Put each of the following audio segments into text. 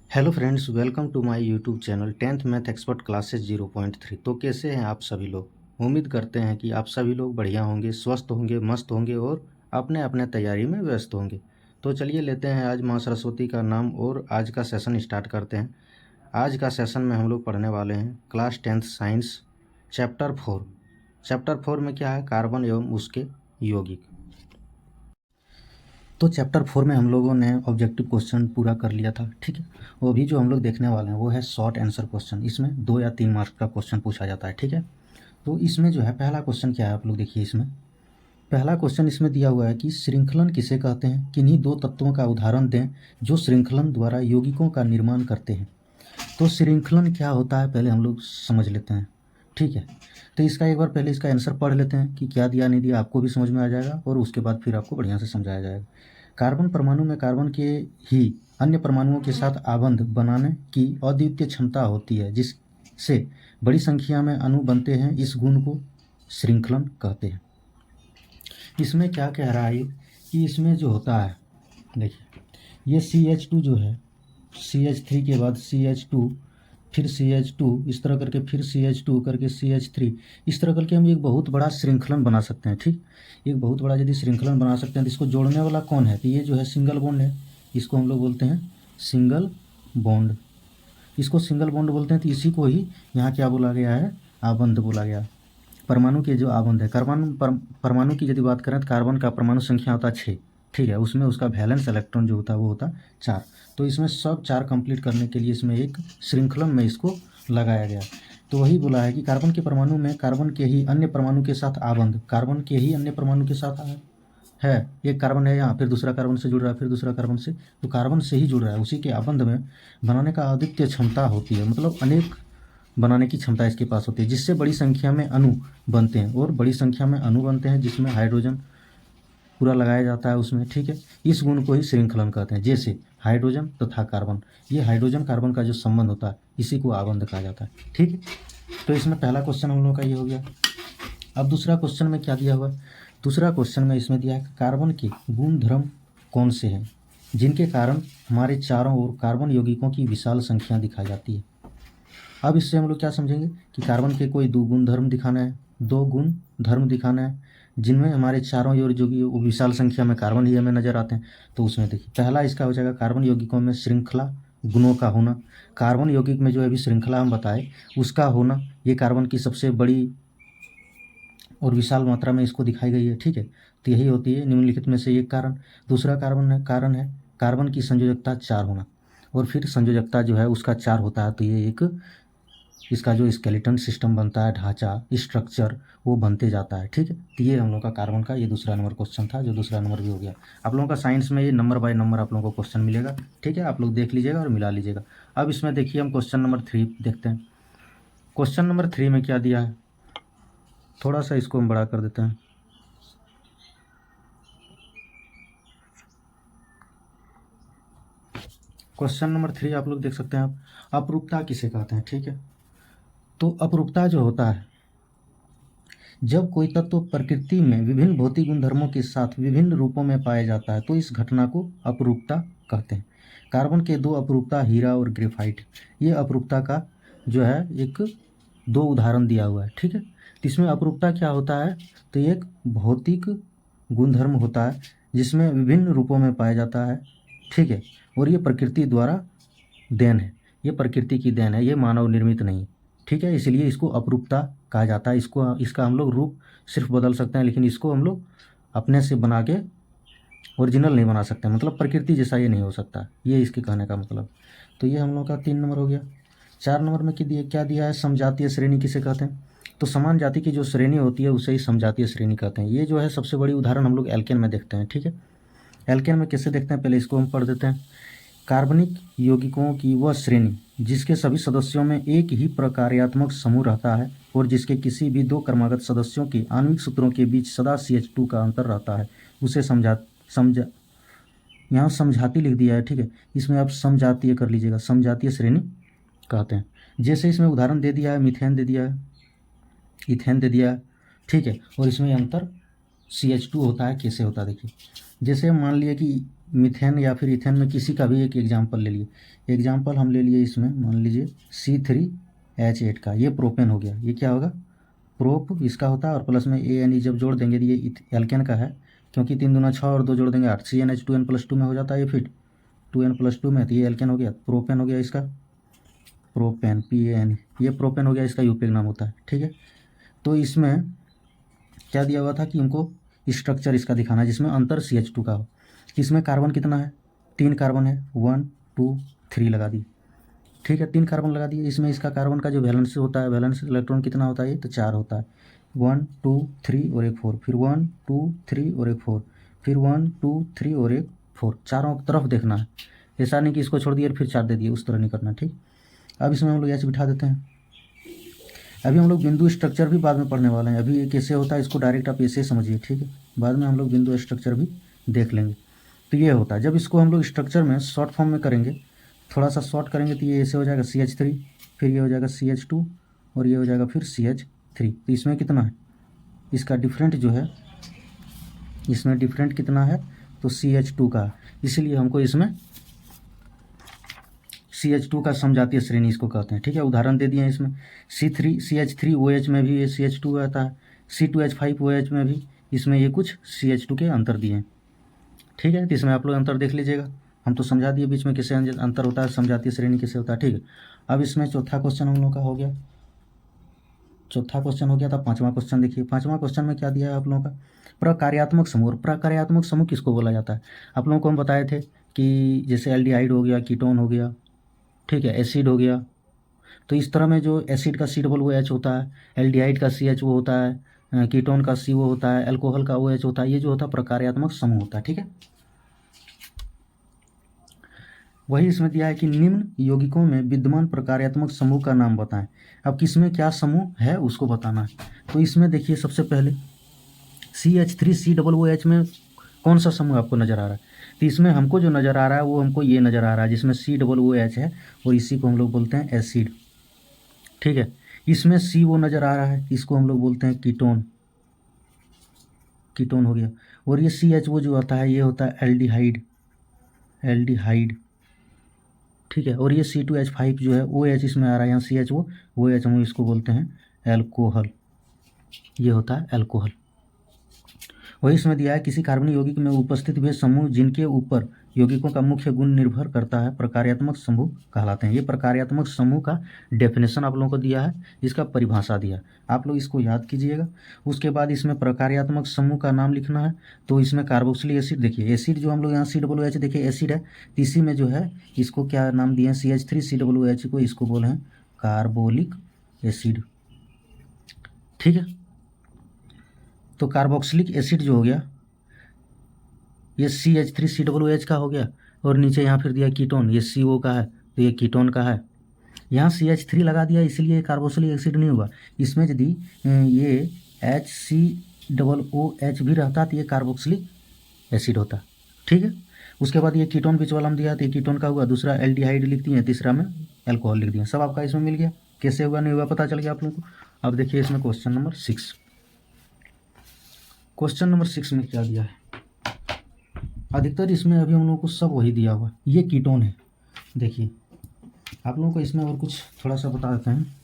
Hello friends, welcome to my YouTube channel 10th math expert classes 0.3। तो कैसे हैं आप सभी लोग। उम्मीद करते हैं कि आप सभी लोग बढ़िया होंगे, स्वस्थ होंगे, मस्त होंगे और अपने अपने तैयारी में व्यस्त होंगे। तो चलिए लेते हैं आज माँ सरस्वती का नाम और आज का सेशन स्टार्ट करते हैं। आज का सेशन में हम लोग पढ़ने वाले हैं class 10th science chapter 4। Chapter 4 में क्या है, कार्बन एवं उसके यौगिक। तो चैप्टर 4 में हम लोगों ने ऑब्जेक्टिव क्वेश्चन पूरा कर लिया था, ठीक है। वो भी जो हम लोग देखने वाले हैं वो है शॉर्ट आंसर क्वेश्चन। इसमें 2 या 3 मार्क्स का क्वेश्चन पूछा जाता है, ठीक है। तो इसमें जो है पहला क्वेश्चन क्या है, आप लोग देखिए। इसमें पहला क्वेश्चन इसमें दिया हुआ है कि श्रृंखलन किसे कहते हैं, किन्हीं 2 तत्वों का उदाहरण दें जो श्रृंखलन द्वारा यौगिकों का निर्माण करते हैं। तो श्रृंखलन क्या होता है पहले हम लोग समझ लेते हैं, ठीक है। तो इसका एक बार पहले इसका आंसर पढ़ लेते हैं कि क्या दिया नहीं दिया, आपको भी समझ में आ जाएगा और उसके बाद फिर आपको बढ़िया से समझाया जाएगा। कार्बन परमाणु में कार्बन के ही अन्य परमाणुओं के साथ आबंध बनाने की अद्वितीय क्षमता होती है, जिससे बड़ी संख्या में अणु बनते हैं। इस गुण को श्रृंखलन कहते हैं। इसमें क्या कह रहा है कि इसमें जो होता है, देखिए ये CH2 जो है, CH3 के बाद CH2, फिर CH2, इस तरह करके फिर CH2 करके CH3, इस तरह करके हम एक बहुत बड़ा श्रृंखलन बना सकते हैं, ठीक। एक बहुत बड़ा यदि श्रृंखलन बना सकते हैं तो इसको जोड़ने वाला कौन है, तो ये जो है सिंगल बॉन्ड है। इसको हम लोग बोलते हैं सिंगल बॉन्ड। इसको सिंगल बॉन्ड बोलते हैं। तो इसी को ही यहाँ क्या बोला गया है, आबंध बोला गया। परमाणु के जो आबंध है, परमाणु की यदि बात करें तो कार्बन का परमाणु संख्या होता है 6, ठीक है। उसमें उसका वैलेंस इलेक्ट्रॉन जो होता है वो होता है 4। तो इसमें सब 4 कंप्लीट करने के लिए इसमें एक श्रृंखलन में इसको लगाया गया। तो वही बोला है कि कार्बन के परमाणु में कार्बन के ही अन्य परमाणु के साथ आबंध, कार्बन के ही अन्य परमाणु के साथ है। एक कार्बन है यहाँ, फिर दूसरा कार्बन से जुड़ रहा है, फिर दूसरा कार्बन से, तो कार्बन से ही जुड़ रहा है। उसी के आबंध में बनाने का अद्वितीय क्षमता होती है, मतलब अनेक बनाने की क्षमता इसके पास होती है, जिससे बड़ी संख्या में अणु बनते हैं। और बड़ी संख्या में अणु बनते हैं जिसमें हाइड्रोजन पूरा लगाया जाता है उसमें, ठीक है। इस गुण को ही श्रृंखलन कहते हैं। जैसे हाइड्रोजन तथा कार्बन, ये हाइड्रोजन कार्बन का जो संबंध होता है इसी को आबंध कहा जाता है, ठीक है। तो इसमें पहला क्वेश्चन हम लोग का ये हो गया। अब दूसरा क्वेश्चन में क्या दिया हुआ है, दूसरा क्वेश्चन में इसमें दिया है कार्बन के गुण धर्म कौन से हैं जिनके कारण हमारे चारों ओर कार्बन यौगिकों की विशाल संख्या दिखाई जाती है। अब इससे हम लोग क्या समझेंगे कि कार्बन के कोई 2 गुण धर्म दिखाना है, 2 गुण धर्म दिखाना है जिनमें हमारे चारों ओर जो कि वो विशाल संख्या में कार्बन ही हमें नजर आते हैं। तो उसमें देखिए पहला इसका हो जाएगा कार्बन यौगिकों में श्रृंखला गुणों का होना। कार्बन यौगिक में जो अभी श्रृंखला हम बताए उसका होना, ये कार्बन की सबसे बड़ी और विशाल मात्रा में इसको दिखाई गई है, ठीक है। तो यही होती है निम्नलिखित में से एक कारण। दूसरा कारण है कार्बन की संयोजकता 4 होना, और फिर संयोजकता जो है उसका 4 होता है। तो ये एक इसका जो स्केलेटन सिस्टम बनता है, ढांचा स्ट्रक्चर, वो बनते जाता है, ठीक है। तो ये हम लोग का कार्बन का ये दूसरा नंबर क्वेश्चन था, जो दूसरा नंबर भी हो गया। आप लोगों का साइंस में ये नंबर बाय नंबर आप लोगों को क्वेश्चन मिलेगा, ठीक है। आप लोग देख लीजिएगा और मिला लीजिएगा। अब इसमें देखिए हम क्वेश्चन नंबर 3 देखते हैं। क्वेश्चन नंबर 3 में क्या दिया है, थोड़ा सा इसको हम बड़ा कर देते हैं। क्वेश्चन नंबर 3 आप लोग देख सकते हैं। आप अपरूपता किसे कहते हैं, ठीक है। तो अपरूपता जो होता है, जब कोई तत्व प्रकृति में विभिन्न भौतिक गुणधर्मों के साथ विभिन्न रूपों में पाया जाता है तो इस घटना को अपरूपता कहते हैं। कार्बन के 2 अपरूपता हीरा और ग्रेफाइट, ये अपरूपता का जो है एक 2 उदाहरण दिया हुआ है, ठीक है। तो इसमें अपरूपता क्या होता है, तो एक भौतिक गुणधर्म होता है जिसमें विभिन्न रूपों में पाया जाता है, ठीक है। और ये प्रकृति द्वारा देन है, ये प्रकृति की देन है, ये मानव निर्मित नहीं, ठीक है। इसलिए इसको अपरूपता कहा जाता है। इसका हम लोग रूप सिर्फ बदल सकते हैं, लेकिन इसको हम लोग अपने से बना के ओरिजिनल नहीं बना सकते, मतलब प्रकृति जैसा ये नहीं हो सकता, ये इसके कहने का मतलब। तो ये हम लोग का 3 नंबर हो गया। 4 नंबर में क्या दिया है, समजातीय श्रेणी किसे कहते हैं। तो समान जाति की जो श्रेणी होती है उसे ही समजातीय श्रेणी कहते हैं। ये जो है सबसे बड़ी उदाहरण हम लोग एल्केन में देखते हैं, ठीक है। एल्केन में कैसे देखते हैं, पहले इसको हम पढ़ देते हैं। कार्बनिक यौगिकों की वह श्रेणी जिसके सभी सदस्यों में एक ही प्रकार्यात्मक समूह रहता है और जिसके किसी भी 2 क्रमागत सदस्यों के आणविक सूत्रों के बीच सदा CH2 का अंतर रहता है, उसे यहाँ समझाती लिख दिया है, ठीक है। इसमें आप समजातीय कर लीजिएगा, समजातीय श्रेणी कहते हैं। जैसे इसमें उदाहरण दे दिया है, मीथेन दे दिया है, इथेन दे दिया है, ठीक है। और इसमें अंतर CH2 होता है, कैसे होता है देखिए। जैसे मान लिए कि मीथेन या फिर इथेन में किसी का भी एक एग्जाम्पल ले लिए। एग्जाम्पल हम ले लिए इसमें, मान लीजिए C3H8 का, ये प्रोपेन हो गया। ये क्या होगा, प्रोप इसका होता है, और प्लस में ANE जब जोड़ देंगे तो ये एल्केन का है, क्योंकि 3 दूना 6 और 2 जोड़ देंगे 8, CnH2n+2 में हो जाता है ये फिट 2n+2 में, तो ये एल्केन हो गया, प्रोपेन हो गया इसका, प्रोपेन PAN, ये प्रोपेन हो गया, इसका यूपिक नाम होता है। ठीक है, तो इसमें क्या दिया हुआ था कि हमको स्ट्रक्चर इसका दिखाना है जिसमें अंतर CH2 का हो। इसमें कार्बन कितना है, 3 कार्बन है, 1 2 3 लगा दी। ठीक है, 3 कार्बन लगा दिए। इसमें इसका कार्बन का जो वैलेंस होता है, वैलेंस इलेक्ट्रॉन कितना होता है, ये तो 4 होता है, 1 2 3 और एक 4, फिर 1 2 3 और एक 4, फिर 1 2 3 और एक 4, चारों तरफ देखना है। ऐसा नहीं कि इसको छोड़ दिए फिर 4 दे दिए, उस तरह नहीं करना। ठीक, अब इसमें हम लोग ऐसे बिठा देते हैं। अभी हम लोग बिंदु स्ट्रक्चर भी बाद में पढ़ने वाले हैं, अभी ये कैसे होता है इसको डायरेक्ट आप ऐसे समझिए। ठीक है, बाद में हम लोग बिंदु स्ट्रक्चर भी देख लेंगे। तो ये होता है, जब इसको हम लोग स्ट्रक्चर में शॉर्ट फॉर्म में करेंगे, थोड़ा सा शॉर्ट करेंगे, तो ये ऐसे हो जाएगा CH3, फिर ये हो जाएगा CH2, और ये हो जाएगा फिर CH3। तो इसमें कितना है, इसका डिफरेंट जो है, इसमें डिफरेंट कितना है, तो CH2 का, इसीलिए हमको इसमें CH2 का समजातीय श्रेणी इसको कहते हैं। ठीक है, उदाहरण दे दिए हैं इसमें, CH3OH में भी ये CH2 आता है, C2H5OH में भी, इसमें ये कुछ CH2 के अंतर दिए हैं। ठीक है, तो इसमें आप लोग अंतर देख लीजिएगा, हम तो समझा दिए बीच में कैसे अंतर होता है, समजातीय श्रेणी कैसे होता है। ठीक है, अब इसमें चौथा क्वेश्चन हम लोग का हो गया, चौथा क्वेश्चन हो गया था। पांचवा क्वेश्चन देखिए, पांचवा क्वेश्चन में क्या दिया है आप लोगों का, प्रकार्यात्मक समूह। प्रकार्यात्मक समूह किसको बोला जाता है, आप लोगों को हम बताए थे कि जैसे एल्डिहाइड हो गया, कीटोन हो गया, ठीक है, एसिड हो गया। तो इस तरह में जो एसिड का C OH होता है, एल्डिहाइड का CH वो होता है, कीटोन का CO होता है, अल्कोहल का OH होता है, ये जो होता है प्रकार्यात्मक समूह होता है। ठीक है, वही इसमें दिया है कि निम्न यौगिकों में विद्यमान प्रकार्यात्मक समूह का नाम बताएं। अब किसमें क्या समूह है उसको बताना है। तो इसमें देखिए सबसे पहले CH3COOH में कौन सा समूह आपको नज़र आ रहा है, तो इसमें हमको जो नज़र आ रहा है वो हमको ये नज़र आ रहा है जिसमें COOH है, और इसी को हम लोग बोलते हैं एसिड। ठीक है, इसमें CO नज़र आ रहा है, इसको हम लोग बोलते हैं कीटोन, कीटोन हो गया। और ये CH जो आता है ये होता है एल्डिहाइड, एल्डिहाइड। ठीक है, और ये C2H5 जो है OH इसमें आ रहा है, यहाँ CH OH हम इसको बोलते हैं एल्कोहल, ये होता है एल्कोहल। वही इसमें दिया है किसी कार्बनिक यौगिक में उपस्थित वे समूह जिनके ऊपर यौगिकों का मुख्य गुण निर्भर करता है प्रकार्यात्मक समूह कहलाते हैं। ये प्रकार्यात्मक समूह का डेफिनेशन आप लोगों को दिया है, इसका परिभाषा दिया, आप लोग इसको याद कीजिएगा। उसके बाद इसमें प्रकार्यात्मक समूह का नाम लिखना है। तो इसमें कार्बोक्सिलिक एसिड, देखिए एसिड जो हम लोग यहाँ COOH देखिए एसिड है, इसी में जो है इसको क्या नाम दिए हैं, CH3COOH को इसको बोले हैं कार्बोलिक एसिड। ठीक है, तो कार्बोक्सिलिक एसिड जो हो गया ये CH3COOH का हो गया, और नीचे यहाँ फिर दिया कीटोन, ये CO का है तो ये कीटोन का है। यहाँ CH3 लगा दिया इसलिए कार्बोक्सिलिक एसिड नहीं हुआ। इसमें यदि ये HCOOH भी रहता तो ये कार्बोक्सिलिक एसिड होता। ठीक है, उसके बाद ये कीटोन बीच वाला हम दिया तो ये कीटोन का हुआ, दूसरा एल्डिहाइड लिख दिए, तीसरा में एल्कोहल लिख दिया। सब आपका इसमें मिल गया, कैसे हुआ नहीं हुआ पता चल गया आप लोगों को। अब देखिए इसमें क्वेश्चन नंबर 6, क्वेश्चन नंबर 6 में क्या दिया है, अधिकतर इसमें अभी हम लोगों को सब वही दिया हुआ, ये कीटोन है। देखिए आप लोगों को इसमें और कुछ थोड़ा सा बता देते हैं।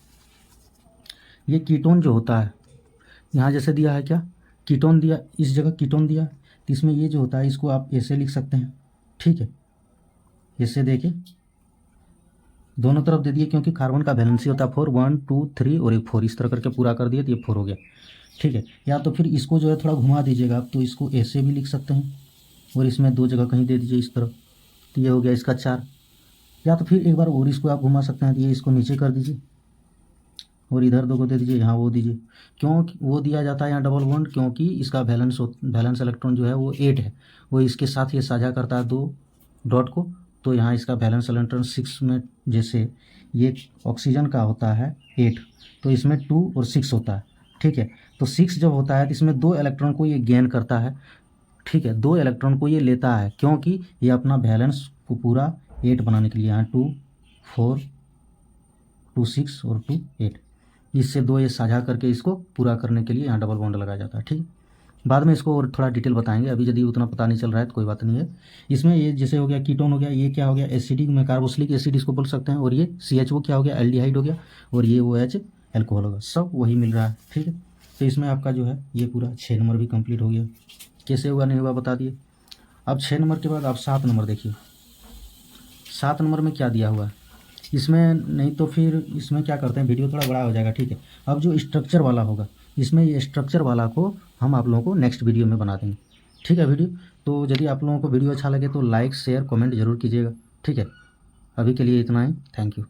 ये कीटोन जो होता है, यहाँ जैसे दिया है क्या, कीटोन दिया, इस जगह कीटोन दिया, तो इसमें ये जो होता है इसको आप ऐसे लिख सकते हैं। ठीक है, ऐसे देखिए दोनों तरफ दे दिए, क्योंकि कार्बन का वैलेंसी होता है 4, 1 2 3 और एक 4, इस तरह करके पूरा कर दिए तो ये 4 हो गया। ठीक है, या तो फिर इसको जो है थोड़ा घुमा दीजिएगा आप, तो इसको ऐसे भी लिख सकते हैं, और इसमें 2 जगह कहीं दे दीजिए इस तरफ, तो ये हो गया इसका 4। या तो फिर एक बार और इसको आप घुमा सकते हैं, तो ये इसको नीचे कर दीजिए और इधर 2 को दे दीजिए, यहाँ वो दीजिए। क्यों वो दिया जाता है यहाँ डबल बॉन्ड, क्योंकि इसका वैलेंस इलेक्ट्रॉन जो है वो 8 है, वो इसके साथ ये साझा करता है 2 डॉट को, तो यहाँ इसका वैलेंस इलेक्ट्रॉन 6 में, जैसे ये ऑक्सीजन का होता है 8, तो इसमें 2 और 6 होता है। ठीक है, तो 6 जब होता है तो इसमें 2 इलेक्ट्रॉन को ये गेन करता है। ठीक है, 2 इलेक्ट्रॉन को ये लेता है, क्योंकि ये अपना वैलेंस को पूरा 8 बनाने के लिए, यहाँ 2 4 2 6 और 2 8, इससे 2 ये साझा करके इसको पूरा करने के लिए यहाँ डबल बॉन्ड लगाया जाता है। ठीक, बाद में इसको और थोड़ा डिटेल बताएंगे, अभी यदि उतना पता नहीं चल रहा है तो कोई बात नहीं है। इसमें ये जैसे हो गया कीटोन हो गया, ये क्या हो गया एसिडिक में कार्बोक्सिलिक एसिड इसको बोल सकते हैं, और ये CHO क्या हो गया एल्डिहाइड हो गया, और ये OH एल्कोहल होगा, सब वही मिल रहा है, ठीक है। तो इसमें आपका जो है ये पूरा 6 नंबर भी कंप्लीट हो गया। कैसे हुआ नहीं हुआ बता दिए। अब 6 नंबर के बाद आप 7 नंबर देखिए। 7 नंबर में क्या दिया हुआ है इसमें, नहीं तो फिर इसमें क्या करते हैं, वीडियो थोड़ा बड़ा हो जाएगा, ठीक है। अब जो स्ट्रक्चर वाला होगा इसमें, ये स्ट्रक्चर वाला को हम आप लोगों को नेक्स्ट वीडियो में बना देंगे, ठीक है। वीडियो तो यदि आप लोगों को वीडियो अच्छा लगे तो लाइक शेयर कमेंट जरूर कीजिएगा, ठीक है। अभी के लिए इतना ही, थैंक यू।